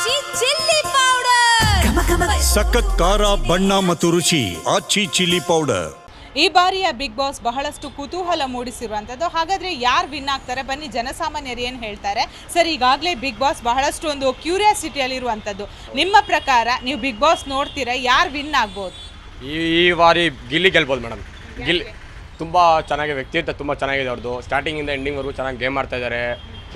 ಆಚಿ chilli powder ಸಖತ್ ಖಾರ ಬಣ್ಣ ಮತ್ತು ರುಚಿ ಆಚಿ ಚಿಲ್ಲಿ ಪೌಡರ್. ಈ ಬಾರಿಯ ಬಿಗ್ ಬಾಸ್ ಬಹಳಷ್ಟು ಕುತೂಹಲ ಮೂಡಿಸಿರುವಂಥದ್ದು. ಹಾಗಾದರೆ ಯಾರು ವಿನ್ ಆಗ್ತಾರೆ, ಬನ್ನಿ ಜನಸಾಮಾನ್ಯರು ಏನು ಹೇಳ್ತಾರೆ. ಸರ್, ಈಗಾಗಲೇ ಬಿಗ್ ಬಾಸ್ ಬಹಳಷ್ಟು ಒಂದು ಕ್ಯೂರಿಯಾಸಿಟಿಯಲ್ಲಿರುವಂಥದ್ದು. ನಿಮ್ಮ ಪ್ರಕಾರ ನೀವು ಬಿಗ್ ಬಾಸ್ ನೋಡ್ತೀರಾ, ಯಾರು ವಿನ್ ಆಗ್ಬೋದು? ಈ ಬಾರಿ ಗಿಲ್ಲಿ ಗೆಲ್ಬೋದು ಮೇಡಮ್. ಗಿಲ್ಲಿ ತುಂಬ ಚೆನ್ನಾಗಿ ವ್ಯಕ್ತಿತ್ವ ತುಂಬ ಚೆನ್ನಾಗಿದೆ ಅವ್ರದ್ದು. ಸ್ಟಾರ್ಟಿಂಗಿಂದ ಎಂಡಿಂಗ್ವರೆಗೂ ಚೆನ್ನಾಗಿ ಗೇಮ್ ಮಾಡ್ತಾ ಇದ್ದಾರೆ.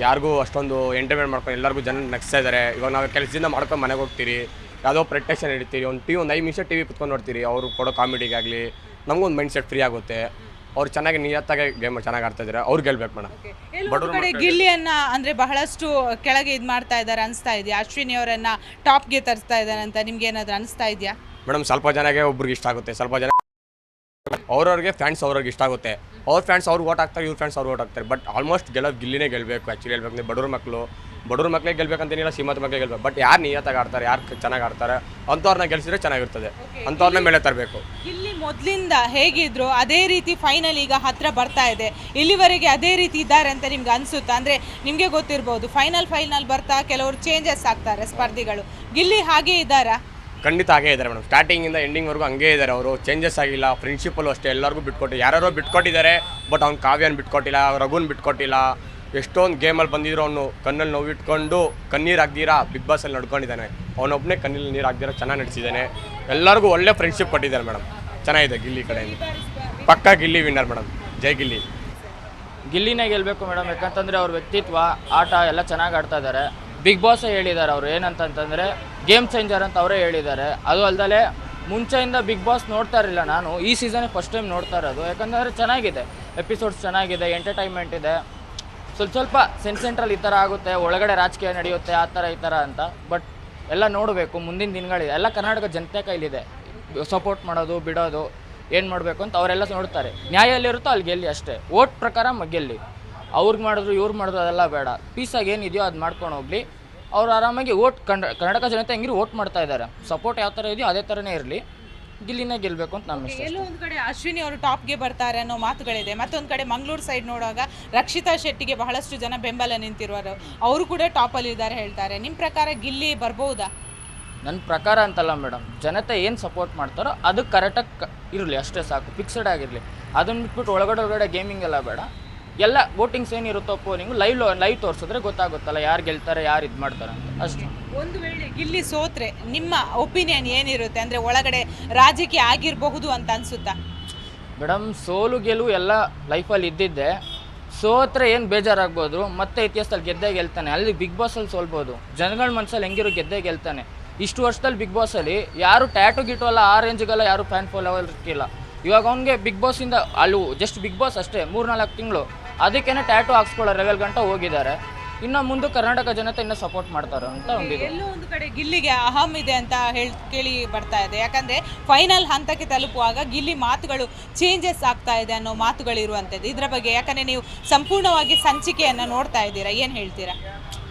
ಯಾರಿಗೂ ಅಷ್ಟೊಂದು ಎಂಟರ್ಟೈನ್ಮೆಂಟ್ ಮಾಡ್ಕೊಂಡು ಎಲ್ಲರಿಗೂ ಜನ ನಗಿಸ್ತಾ ಇದ್ದಾರೆ. ಇವಾಗ ನಾವು ಕೆಲಸದಿಂದ ಮಾಡ್ಕೊಂಡು ಮನೆಗೆ ಹೋಗ್ತೀರಿ, ಯಾವುದೋ ಪ್ರೊಟೆಕ್ಷನ್ ಇಡ್ತೀರಿ, ಒಂದು 5 ನಿಮಿಷ ಟಿ ವಿ ಕುತ್ಕೊಂಡು ನೋಡ್ತೀರಿ. ಅವರು ಕೊಡೋ ಕಾಮಿಡಿಗಾಗಲಿ ನಮಗೊಂದು ಮೈಂಡ್ ಸೆಟ್ ಫ್ರೀ ಆಗುತ್ತೆ. ಅವ್ರು ಚೆನ್ನಾಗಿ ನಿಯತ್ತಾಗಿ ಗೇಮ್ ಚೆನ್ನಾಗಿ ಆಡ್ತಾ ಇದ್ದಾರೆ. ಅವ್ರು ಗೆಲ್ಬೇಕು ಮೇಡಮ್. ಕಡೆ ಗಿಲ್ಲಿಯನ್ನ ಅಂದರೆ ಬಹಳಷ್ಟು ಕೆಳಗೆ ಇದು ಮಾಡ್ತಾ ಇದ್ದಾರೆ ಅನಿಸ್ತಾ ಇದೆಯಾ? ಅಶ್ವಿನಿ ಅವರನ್ನು ಟಾಪ್ಗೆ ತರಿಸ್ತಾ ಇದ್ದಾರೆ ಅಂತ ನಿಮ್ಗೆ ಏನಾದರೂ ಅನಿಸ್ತಾ ಇದೆಯಾ? ಮೇಡಮ್, ಸ್ವಲ್ಪ ಜನಕ್ಕೆ ಒಬ್ರಿಗೆ ಇಷ್ಟ ಆಗುತ್ತೆ, ಸ್ವಲ್ಪ ಜನ ಅವ್ರವ್ರಿಗೆ ಫ್ಯಾನ್ಸ್ ಅವ್ರಿಗೆ ಇಷ್ಟ ಆಗುತ್ತೆ. ಅವ್ರ ಫ್ಯಾನ್ಸ್ ಅವ್ರು ಓಟ್ ಹಾಕ್ತಾರೆ, ಇವ್ರ ಫ್ಯಾನ್ಸ್ ಅವ್ರು ಓಟ್ ಹಾಕ್ತಾರೆ. ಬಟ್ ಆಲ್ಮೋಸ್ಟ್ ಗಿಲ್ಲಿನೇ ಗೆಲ್ಲಬೇಕು. ಆ್ಯಕ್ಚುಲಿ ಹೇಳ್ಬೇಕಂದ್ರೆ ಬಡವ್ರ ಮಕ್ಕಳೇ ಗೆಲ್ಬೇಕಂತೇನಿಲ್ಲ, ಶ್ರೀಮಂತ ಮಕ್ಕಳೇ ಗೆಲ್ಬೇಕು. ಬಟ್ ಯಾರು ನಿಯತ್ತಾಗಿ ಆಡ್ತಾರೆ, ಯಾರು ಚೆನ್ನಾಗಿ ಆಡ್ತಾರೆ ಅಂಥವ್ರನ್ನ ಗೆಲ್ಸಿದ್ರೆ ಚೆನ್ನಾಗಿರ್ತದೆ. ಅಂಥವ್ರನ್ನ ಮೇಲೆ ತರಬೇಕು. ಇಲ್ಲಿ ಮೊದಲಿಂದ ಹೇಗಿದ್ರು ಅದೇ ರೀತಿ ಫೈನಲ್ ಈಗ ಹತ್ರ ಬರ್ತಾ ಇದೆ. ಇಲ್ಲಿವರೆಗೆ ಅದೇ ರೀತಿ ಇದ್ದಾರೆ ಅಂತ ನಿಮ್ಗೆ ಅನಿಸುತ್ತಾ? ಅಂದರೆ ನಿಮಗೆ ಗೊತ್ತಿರ್ಬೋದು, ಫೈನಲ್ ಬರ್ತಾ ಕೆಲವರು ಚೇಂಜಸ್ ಆಗ್ತಾರೆ ಸ್ಪರ್ಧಿಗಳು. ಗಿಲ್ಲಿ ಹಾಗೇ ಇದ್ದಾರಾ? ಖಂಡಿತ ಹಾಗೇ ಇದ್ದಾರೆ ಮೇಡಮ್. ಸ್ಟಾರ್ಟಿಂಗಿಂದ ಎಂಡಿಂಗ್ವರೆಗೂ ಹಂಗೇ ಇದ್ದಾರೆ ಅವರು. ಚೇಂಜಸ್ ಆಗಿಲ್ಲ. ಫ್ರೆಂಡ್ಶಿಪ್ಪಲ್ಲೂ ಅಷ್ಟೇ ಎಲ್ಲರಿಗೂ ಬಿಟ್ಕೊಟ್ಟು, ಯಾರ್ಯಾರೋ ಬಿಟ್ಕೊಟ್ಟಿದ್ದಾರೆ. ಬಟ್ ಅವ್ನು ಕಾವ್ಯನ ಬಿಟ್ಕೊಟ್ಟಿಲ್ಲ, ರಘುನ್ ಬಿಟ್ಕೊಟ್ಟಿಲ್ಲ. ಎಷ್ಟೊಂದು ಗೇಮಲ್ಲಿ ಬಂದಿದ್ರು ಅವನು ಕಣ್ಣಲ್ಲಿ ನೋವು ಇಟ್ಕೊಂಡು ಕಣ್ಣೀರು ಹಾಕ್ದಿರಾ ಬಿಗ್ ಬಾಸಲ್ಲಿ ನಡ್ಕೊಂಡಿದ್ದಾನೆ. ಅವನೊಬ್ಬನೇ ಕಣ್ಣಲ್ಲಿ ನೀರು ಹಾಕ್ದಿರ ಚೆನ್ನಾಗಿ ನಡೆಸಿದ್ದಾನೆ. ಎಲ್ಲರಿಗೂ ಒಳ್ಳೆ ಫ್ರೆಂಡ್ಶಿಪ್ ಕೊಟ್ಟಿದ್ದಾರೆ ಮೇಡಮ್. ಚೆನ್ನಾಗಿದೆ ಗಿಲ್ಲಿ ಕಡೆಯಿಂದ. ಪಕ್ಕಾ ಗಿಲ್ಲಿ ವಿನ್ನರ್ ಮೇಡಮ್. ಜೈ ಗಿಲ್ಲಿ. ಗಿಲ್ಲಿನೇ ಗೆಲ್ಲಬೇಕು ಮೇಡಮ್. ಯಾಕಂತಂದರೆ ಅವ್ರ ವ್ಯಕ್ತಿತ್ವ, ಆಟ ಎಲ್ಲ ಚೆನ್ನಾಗಿ ಆಡ್ತಾ ಇದ್ದಾರೆ. ಬಿಗ್ ಬಾಸೇ ಹೇಳಿದ್ದಾರೆ ಅವರು ಏನಂತಂತಂದರೆ ಗೇಮ್ ಚೇಂಜರ್ ಅಂತ ಅವರೇ ಹೇಳಿದ್ದಾರೆ. ಅದು ಅಲ್ಲದೆ ಮುಂಚೆಯಿಂದ ಬಿಗ್ ಬಾಸ್ ನೋಡ್ತಾ ಇರಲಿಲ್ಲ ನಾನು. ಈ ಸೀಸನ್ಗೆ ಫಸ್ಟ್ ಟೈಮ್ ನೋಡ್ತಾ ಇರೋದು. ಯಾಕಂದರೆ ಚೆನ್ನಾಗಿದೆ, ಎಪಿಸೋಡ್ಸ್ ಚೆನ್ನಾಗಿದೆ, ಎಂಟರ್ಟೈನ್ಮೆಂಟ್ ಇದೆ. ಸ್ವಲ್ಪ ಸೆಂಟ್ರಲ್ ಈ ಥರ ಆಗುತ್ತೆ, ಒಳಗಡೆ ರಾಜಕೀಯ ನಡೆಯುತ್ತೆ, ಆ ಥರ ಈ ಥರ ಅಂತ. ಬಟ್ ಎಲ್ಲ ನೋಡಬೇಕು, ಮುಂದಿನ ದಿನಗಳಿದೆ. ಎಲ್ಲ ಕರ್ನಾಟಕ ಜನತೆ ಕೈಲಿದೆ ಸಪೋರ್ಟ್ ಮಾಡೋದು ಬಿಡೋದು ಏನು ಮಾಡಬೇಕು ಅಂತ ಅವರೆಲ್ಲ ನೋಡ್ತಾರೆ. ನ್ಯಾಯ ಎಲ್ಲಿರುತ್ತೋ ಅಲ್ಲಿ ಗೆಲ್ಲಿ ಅಷ್ಟೇ. ಓಟ್ ಪ್ರಕಾರ ಗೆಲ್ಲಿ. ಅವ್ರಿಗೆ ಮಾಡಿದ್ರು ಇವ್ರು ಮಾಡಿದ್ರು ಅದೆಲ್ಲ ಬೇಡ. ಪೀಸಾಗಿ ಏನಿದೆಯೋ ಅದು ಮಾಡ್ಕೊಂಡು ಹೋಗಲಿ. ಅವ್ರು ಆರಾಮಾಗಿ ಕರ್ನಾಟಕ ಜನತೆ ಹೆಂಗಿರು ಓಟ್ ಮಾಡ್ತಾ ಇದ್ದಾರೆ. ಸಪೋರ್ಟ್ ಯಾವ ಥರ ಇದೆಯೋ ಅದೇ ಥರನೇ ಇರಲಿ. ಗಿಲ್ಲಿನೇ ಗೆಲ್ಲಬೇಕು ಅಂತ ನಮ್ಮ ಇಷ್ಟ. ಎಲ್ಲೋ ಒಂದು ಕಡೆ ಅಶ್ವಿನಿ ಅವರು ಟಾಪ್ಗೆ ಬರ್ತಾರೆ ಅನ್ನೋ ಮಾತುಗಳಿದೆ. ಮತ್ತೊಂದು ಕಡೆ ಮಂಗಳೂರು ಸೈಡ್ ನೋಡುವಾಗ ರಕ್ಷಿತಾ ಶೆಟ್ಟಿಗೆ ಬಹಳಷ್ಟು ಜನ ಬೆಂಬಲ ನಿಂತಿರುವರು. ಅವರು ಕೂಡ ಟಾಪಲ್ಲಿ ಇದ್ದಾರೆ ಹೇಳ್ತಾರೆ. ನಿಮ್ಮ ಪ್ರಕಾರ ಗಿಲ್ಲಿ ಬರ್ಬೋದಾ? ನನ್ನ ಪ್ರಕಾರ ಅಂತಲ್ಲ ಮೇಡಮ್, ಜನತೆ ಏನು ಸಪೋರ್ಟ್ ಮಾಡ್ತಾರೋ ಅದು ಕರೆಕ್ಟಾಗಿ ಇರಲಿ ಅಷ್ಟೇ ಸಾಕು, ಫಿಕ್ಸ್ಡ್ ಆಗಿರಲಿ. ಅದನ್ನು ಬಿಟ್ಬಿಟ್ಟು ಒಳಗಡೆ ಗೇಮಿಂಗ್ ಎಲ್ಲ ಬೇಡ. ಎಲ್ಲ ವೋಟಿಂಗ್ಸ್ ಏನಿರುತ್ತೋ ಪೋಲಿಂಗು ಲೈವ್ ತೋರಿಸಿದ್ರೆ ಗೊತ್ತಾಗುತ್ತಲ್ಲ ಯಾರು ಗೆಲ್ತಾರೆ, ಯಾರು ಇದು ಮಾಡ್ತಾರೆ ಅಂತ ಅಷ್ಟೇ. ಒಂದು ವೇಳೆ ಗಿಲ್ಲಿ ಸೋತ್ರೆ ನಿಮ್ಮ ಒಪಿನಿಯನ್ ಏನಿರುತ್ತೆ? ಅಂದರೆ ಒಳಗಡೆ ರಾಜಕೀಯ ಆಗಿರಬಹುದು ಅಂತ ಅನಿಸುತ್ತಾ? ಮೇಡಮ್, ಸೋಲು ಗೆಲುವು ಎಲ್ಲ ಲೈಫಲ್ಲಿ ಇದ್ದಿದ್ದೆ. ಸೋತ್ರೆ ಏನು ಬೇಜಾರಾಗ್ಬೋದು, ಮತ್ತೆ ಇತಿಹಾಸದಲ್ಲಿ ಗೆದ್ದೇ ಗೆಲ್ತಾನೆ. ಅಲ್ಲಿ ಬಿಗ್ ಬಾಸಲ್ಲಿ ಸೋಲ್ಬೋದು. ಜನಗಳ ಮನಸ್ಸಲ್ಲಿ ಹೆಂಗಿರೋ ಗೆದ್ದೇ ಗೆಲ್ತಾನೆ. ಇಷ್ಟು ವರ್ಷದಲ್ಲಿ ಬಿಗ್ ಬಾಸಲ್ಲಿ ಯಾರು ಟ್ಯಾಟು ಗಿಟು ಅಲ್ಲ, ಆ ರೇಂಜ್ಗೆಲ್ಲ ಯಾರು ಫ್ಯಾನ್ ಫಾಲೋವರ್ ಇರ್ತಿಲ್ಲ. ಇವಾಗ ಅವ್ನಿಗೆ ಬಿಗ್ ಬಾಸಿಂದ ಅಲ್ಲೂ ಜಸ್ಟ್ ಬಿಗ್ ಬಾಸ್ ಅಷ್ಟೇ 3-4 ತಿಂಗಳು, ಅದಕ್ಕೇನೆ ಟ್ಯಾಟು ಹಾಕ್ಸ್ಕೊಳ್ಳೋ ಲೆವೆಲ್ ಗಂಟ ಹೋಗಿದ್ದಾರೆ. ಇನ್ನು ಮುಂದೆ ಕರ್ನಾಟಕ ಜನತೆ ಇನ್ನೂ ಸಪೋರ್ಟ್ ಮಾಡ್ತಾರೆ ಅಂತ ಒಂದಿದೆ. ಎಲ್ಲೋ ಒಂದು ಕಡೆ ಗಿಲ್ಲಿಗೆ ಅಹಂ ಇದೆ ಅಂತ ಕೇಳಿ ಬರ್ತಾ ಇದೆ. ಯಾಕಂದರೆ ಫೈನಲ್ ಹಂತಕ್ಕೆ ತಲುಪುವಾಗ ಗಿಲ್ಲಿ ಮಾತುಗಳು ಚೇಂಜಸ್ ಆಗ್ತಾ ಇದೆ ಅನ್ನೋ ಮಾತುಗಳಿರುವಂಥದ್ದು. ಇದರ ಬಗ್ಗೆ ಯಾಕಂದರೆ ನೀವು ಸಂಪೂರ್ಣವಾಗಿ ಸಂಚಿಕೆಯನ್ನು ನೋಡ್ತಾ ಇದ್ದೀರಾ, ಏನು ಹೇಳ್ತೀರಾ?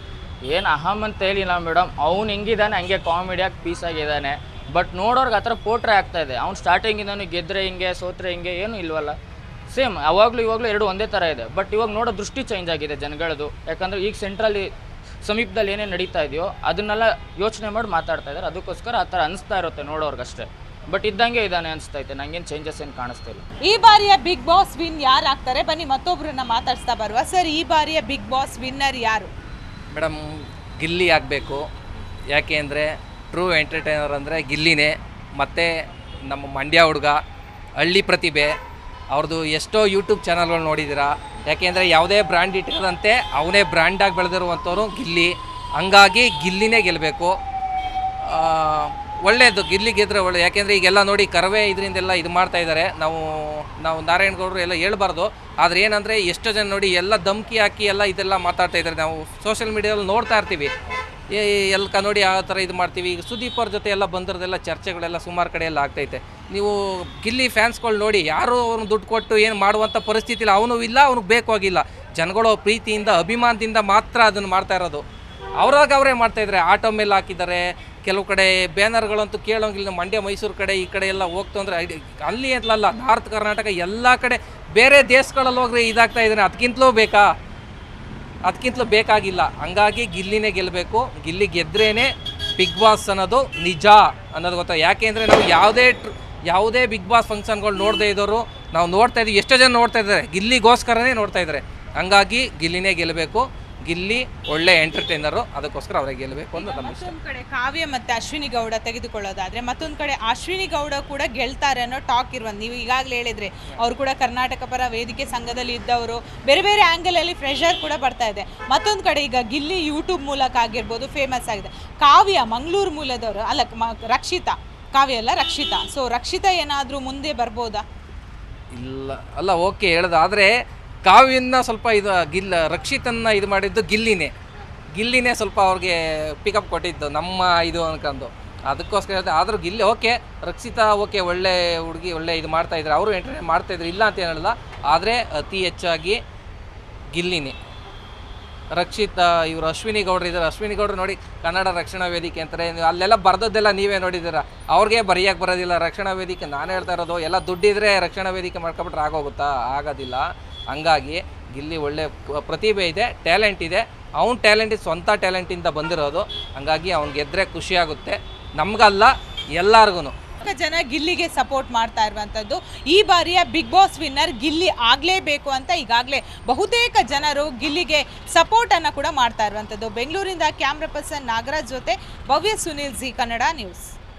ಏನು ಅಹಂ ಅಂತ ಹೇಳಿಲ್ಲ ಮೇಡಮ್. ಅವ್ನು ಹೆಂಗಿದ್ದಾನೆ ಹಂಗೆ ಕಾಮಿಡಿಯಾಗಿ ಪೀಸಾಗಿದ್ದಾನೆ. ಬಟ್ ನೋಡೋರ್ಗೆ ಆ ಥರ ಪೋಟ್ರೆ ಆಗ್ತಾಯಿದೆ. ಅವ್ನು ಸ್ಟಾರ್ಟಿಂಗಿಂದನು ಗೆದ್ದರೆ ಹಿಂಗೆ ಸೋತ್ರೆ ಹಿಂಗೆ ಏನೂ ಇಲ್ವಲ್ಲ. ಸೇಮ್ ಅವಾಗಲೂ ಇವಾಗಲೂ ಎರಡು ಒಂದೇ ಥರ ಇದೆ. ಬಟ್ ಇವಾಗ ನೋಡೋ ದೃಷ್ಟಿ ಚೇಂಜ್ ಆಗಿದೆ ಜನಗಳದು. ಯಾಕಂದರೆ ಈಗ ಸೆಂಟ್ರಲ್ಲಿ ಸಮೀಪದಲ್ಲಿ ಏನೇನು ನಡೀತಾ ಇದೆಯೋ ಅದನ್ನೆಲ್ಲ ಯೋಚನೆ ಮಾಡಿ ಮಾತಾಡ್ತಾ ಇದ್ದಾರೆ. ಅದಕ್ಕೋಸ್ಕರ ಆ ಥರ ಅನಿಸ್ತಾ ಇರುತ್ತೆ ನೋಡೋರ್ಗಷ್ಟೇ. ಬಟ್ ಇದ್ದಂಗೆ ಇದ್ದಾನೆ ಅನಿಸ್ತೈತೆ, ನಂಗೇನು ಚೇಂಜಸ್ ಏನು ಕಾಣಿಸ್ತಾ ಇಲ್ಲ. ಈ ಬಾರಿಯ ಬಿಗ್ ಬಾಸ್ ವಿನ್ ಯಾರು ಆಗ್ತಾರೆ? ಬನ್ನಿ ಮತ್ತೊಬ್ಬರನ್ನ ಮಾತಾಡ್ಸ್ತಾ ಬರುವ. ಸರ್, ಈ ಬಾರಿಯ ಬಿಗ್ ಬಾಸ್ ವಿನ್ನರ್ ಯಾರು? ಮೇಡಮ್, ಗಿಲ್ಲಿ ಆಗಬೇಕು. ಯಾಕೆ ಅಂದರೆ ಟ್ರೂ ಎಂಟರ್ಟೈನರ್ ಅಂದರೆ ಗಿಲ್ಲಿನೇ. ಮತ್ತು ನಮ್ಮ ಮಂಡ್ಯ ಹುಡುಗ, ಹಳ್ಳಿ ಪ್ರತಿಭೆ. ಅವ್ರದ್ದು ಎಷ್ಟೋ ಯೂಟ್ಯೂಬ್ ಚಾನಲ್ಗಳು ನೋಡಿದ್ದೀರಾ. ಯಾಕೆಂದರೆ ಯಾವುದೇ ಬ್ರ್ಯಾಂಡ್ ಇಟ್ಟಿರೋದಂತೆ ಅವನೇ ಬ್ರ್ಯಾಂಡಾಗಿ ಬೆಳೆದಿರುವಂಥವ್ರು ಗಿಲ್ಲಿ. ಹಂಗಾಗಿ ಗಿಲ್ಲಿನೇ ಗೆಲ್ಲಬೇಕು. ಒಳ್ಳೆಯದು ಗಿಲ್ಲಿ ಗೆದ್ದರೆ ಒಳ್ಳೆ. ಯಾಕೆಂದರೆ ಈಗೆಲ್ಲ ನೋಡಿ ಕರವೇ ಇದರಿಂದೆಲ್ಲ ಇದು ಮಾಡ್ತಾಯಿದ್ದಾರೆ. ನಾವು ನಾರಾಯಣಗೌಡರು ಎಲ್ಲ ಹೇಳ್ಬಾರ್ದು. ಆದರೆ ಏನಂದರೆ ಎಷ್ಟೋ ಜನ ನೋಡಿ ಎಲ್ಲ ಧಮ್ಕಿ ಹಾಕಿ ಎಲ್ಲ ಇದೆಲ್ಲ ಮಾತಾಡ್ತಾಯಿದ್ದಾರೆ. ನಾವು ಸೋಷಿಯಲ್ ಮೀಡಿಯಾದಲ್ಲಿ ನೋಡ್ತಾ ಇರ್ತೀವಿ. ಎಲ್ಲ ನೋಡಿ ಆ ಥರ ಇದು ಮಾಡ್ತೀವಿ. ಈಗ ಸುದೀಪ್ ಅವ್ರ ಜೊತೆ ಎಲ್ಲ ಬಂದಿರೋದೆಲ್ಲ ಚರ್ಚೆಗಳೆಲ್ಲ ಸುಮಾರು ಕಡೆ ಎಲ್ಲ ಆಗ್ತೈತೆ. ನೀವು ಗಿಲ್ಲಿ ಫ್ಯಾನ್ಸ್ಗಳು ನೋಡಿ, ಯಾರು ಅವ್ನು ದುಡ್ಡು ಕೊಟ್ಟು ಏನು ಮಾಡುವಂಥ ಪರಿಸ್ಥಿತಿ ಇಲ್ಲ. ಅವನು ಇಲ್ಲ, ಅವ್ನಿಗೆ ಬೇಕಾಗಿಲ್ಲ. ಜನಗಳು ಪ್ರೀತಿಯಿಂದ ಅಭಿಮಾನದಿಂದ ಮಾತ್ರ ಅದನ್ನು ಮಾಡ್ತಾ ಇರೋದು. ಅವರೇ ಮಾಡ್ತಾಯಿದ್ದಾರೆ. ಆಟೋ ಮೇಲೆ ಹಾಕಿದ್ದಾರೆ. ಕೆಲವು ಕಡೆ ಬ್ಯಾನರ್ಗಳಂತೂ ಕೇಳೋಂಗಿಲ್ಲ. ಮಂಡ್ಯ ಮೈಸೂರು ಕಡೆ ಈ ಕಡೆ ಎಲ್ಲ ಹೋಗ್ತು ಅಂದರೆ ಅಲ್ಲಿ ಅಂತಲ್ಲ, ನಾರ್ತ್ ಕರ್ನಾಟಕ ಎಲ್ಲ ಕಡೆ ಬೇರೆ ದೇಶಗಳಲ್ಲಿ ಹೋಗ್ರೆ ಇದಾಗ್ತಾ ಇದ್ದಾನೆ. ಅದಕ್ಕಿಂತಲೂ ಬೇಕಾ? ಅದಕ್ಕಿಂತಲೂ ಬೇಕಾಗಿಲ್ಲ. ಹಂಗಾಗಿ ಗಿಲ್ಲಿನೇ ಗೆಲ್ಲಬೇಕು. ಗಿಲ್ಲಿ ಗೆದ್ರೇ ಬಿಗ್ ಬಾಸ್ ಅನ್ನೋದು ನಿಜ ಅನ್ನೋದು ಗೊತ್ತಾ. ಯಾಕೆಂದರೆ ನಾವು ಯಾವುದೇ ಬಿಗ್ ಬಾಸ್ ಫಂಕ್ಷನ್ಗಳು ನೋಡದೇ ಇದ್ದವರು ನಾವು ನೋಡ್ತಾ ಇದ್ದೀವಿ. ಎಷ್ಟೋ ಜನ ನೋಡ್ತಾ ಇದ್ದಾರೆ, ಗಿಲ್ಲಿಗೋಸ್ಕರನೇ ನೋಡ್ತಾ ಇದ್ದಾರೆ. ಹಂಗಾಗಿ ಗಿಲ್ಲಿನೇ ಗೆಲ್ಲಬೇಕು. ಗಿಲ್ಲಿ ಒಳ್ಳೆ ಎಂಟರ್ಟೈನರು, ಅದಕ್ಕೋಸ್ಕರ ಅವರೇ ಗೆಲ್ಲಬೇಕು ಅಂತ ನಮ್ಮ ಇಷ್ಟ. ಮತ್ತೊಂದು ಕಡೆ ಕಾವ್ಯ ಮತ್ತು ಅಶ್ವಿನಿ ಗೌಡ ತೆಗೆದುಕೊಳ್ಳೋದಾದ್ರೆ, ಮತ್ತೊಂದು ಕಡೆ ಅಶ್ವಿನಿ ಗೌಡ ಕೂಡ ಗೆಲ್ತಾರೆ ಅನ್ನೋ ಟಾಕ್ ಇರುವಂತ. ನೀವು ಈಗಾಗಲೇ ಹೇಳಿದ್ರೆ ಅವರು ಕೂಡ ಕರ್ನಾಟಕ ಪರ ವೇದಿಕೆ ಸಂಘದಲ್ಲಿ ಇದ್ದವರು, ಬೇರೆ ಬೇರೆ ಆ್ಯಂಗಲಲ್ಲಿ ಪ್ರೆಷರ್ ಕೂಡ ಬರ್ತಾ ಇದೆ. ಮತ್ತೊಂದು ಕಡೆ ಈಗ ಗಿಲ್ಲಿ ಯೂಟ್ಯೂಬ್ ಮೂಲಕ ಆಗಿರ್ಬೋದು ಫೇಮಸ್ ಆಗಿದೆ. ಕಾವ್ಯ ಮಂಗಳೂರು ಮೂಲದವರು ಅಲ್ಲ, ರಕ್ಷಿತಾ, ಕಾವ್ಯ ಅಲ್ಲ ರಕ್ಷಿತಾ. ಸೊ ರಕ್ಷಿತಾ ಏನಾದರೂ ಮುಂದೆ ಬರ್ಬೋದಾ? ಇಲ್ಲ ಅಲ್ಲ, ಓಕೆ ಹೇಳೋದು. ಆದರೆ ಕಾವ್ಯನ ಸ್ವಲ್ಪ ರಕ್ಷಿತನ್ನ ಇದು ಮಾಡಿದ್ದು ಗಿಲ್ಲಿನೇ ಸ್ವಲ್ಪ ಅವ್ರಿಗೆ ಪಿಕಪ್ ಕೊಟ್ಟಿದ್ದು ನಮ್ಮ ಇದು ಅನ್ಕೊಂಡು. ಅದಕ್ಕೋಸ್ಕರ ಆದರೂ ಗಿಲ್ಲಿ ಓಕೆ, ರಕ್ಷಿತಾ ಓಕೆ, ಒಳ್ಳೆ ಹುಡುಗಿ, ಒಳ್ಳೆ ಇದು ಮಾಡ್ತಾಯಿದ್ರು, ಅವರು ಎಂಟರ್ಟೈನ್ ಮಾಡ್ತಾಯಿದ್ರು, ಇಲ್ಲ ಅಂತ ಹೇಳಲ್ಲ. ಆದರೆ ಅತಿ ಹೆಚ್ಚಾಗಿ ಗಿಲ್ಲಿನೇ. ರಕ್ಷಿತಾ ಇವರು ಅಶ್ವಿನಿ ಗೌಡ್ರು ಇದ್ದಾರೆ. ಅಶ್ವಿನಿ ಗೌಡ್ರು ನೋಡಿ ಕನ್ನಡ ರಕ್ಷಣಾ ವೇದಿಕೆ ಅಂತಾರೆ, ಅಲ್ಲೆಲ್ಲ ಬರ್ದದ್ದೆಲ್ಲ ನೀವೇ ನೋಡಿದ್ದೀರ. ಅವ್ರಿಗೆ ಬರೆಯೋಕ್ಕೆ ಬರೋದಿಲ್ಲ ರಕ್ಷಣಾ ವೇದಿಕೆ. ನಾನು ಹೇಳ್ತಾ ಇರೋದು, ಎಲ್ಲ ದುಡ್ಡಿದ್ರೆ ರಕ್ಷಣಾ ವೇದಿಕೆ ಮಾಡ್ಕೊಬಿಟ್ರೆ ಆಗೋಗುತ್ತಾ? ಆಗೋದಿಲ್ಲ. ಹಂಗಾಗಿ ಗಿಲ್ಲಿ ಒಳ್ಳೆ ಪ್ರತಿಭೆ ಇದೆ, ಟ್ಯಾಲೆಂಟ್ ಇದೆ. ಅವ್ನ ಟ್ಯಾಲೆಂಟ್ ಸ್ವಂತ ಟ್ಯಾಲೆಂಟಿಂದ ಬಂದಿರೋದು. ಹಂಗಾಗಿ ಅವ್ನು ಗೆದ್ದರೆ ಖುಷಿಯಾಗುತ್ತೆ, ನಮಗಲ್ಲ ಎಲ್ಲರಿಗೂ. ಜನ ಗಿಲ್ಲಿಗೆ ಸಪೋರ್ಟ್ ಮಾಡ್ತಾ ಇರುವಂಥದ್ದು. ಈ ಬಾರಿಯ ಬಿಗ್ ಬಾಸ್ ವಿನ್ನರ್ ಗಿಲ್ಲಿ ಆಗಲೇಬೇಕು ಅಂತ ಈಗಾಗಲೇ ಬಹುತೇಕ ಜನರು ಗಿಲ್ಲಿಗೆ ಸಪೋರ್ಟನ್ನು ಕೂಡ ಮಾಡ್ತಾ ಇರುವಂಥದ್ದು. ಬೆಂಗಳೂರಿಂದ ಕ್ಯಾಮ್ರಾ ಪರ್ಸನ್ ನಾಗರಾಜ್ ಜೊತೆ ಭವ್ಯ ಸುನಿಲ್, ಜಿ ಕನ್ನಡ ನ್ಯೂಸ್.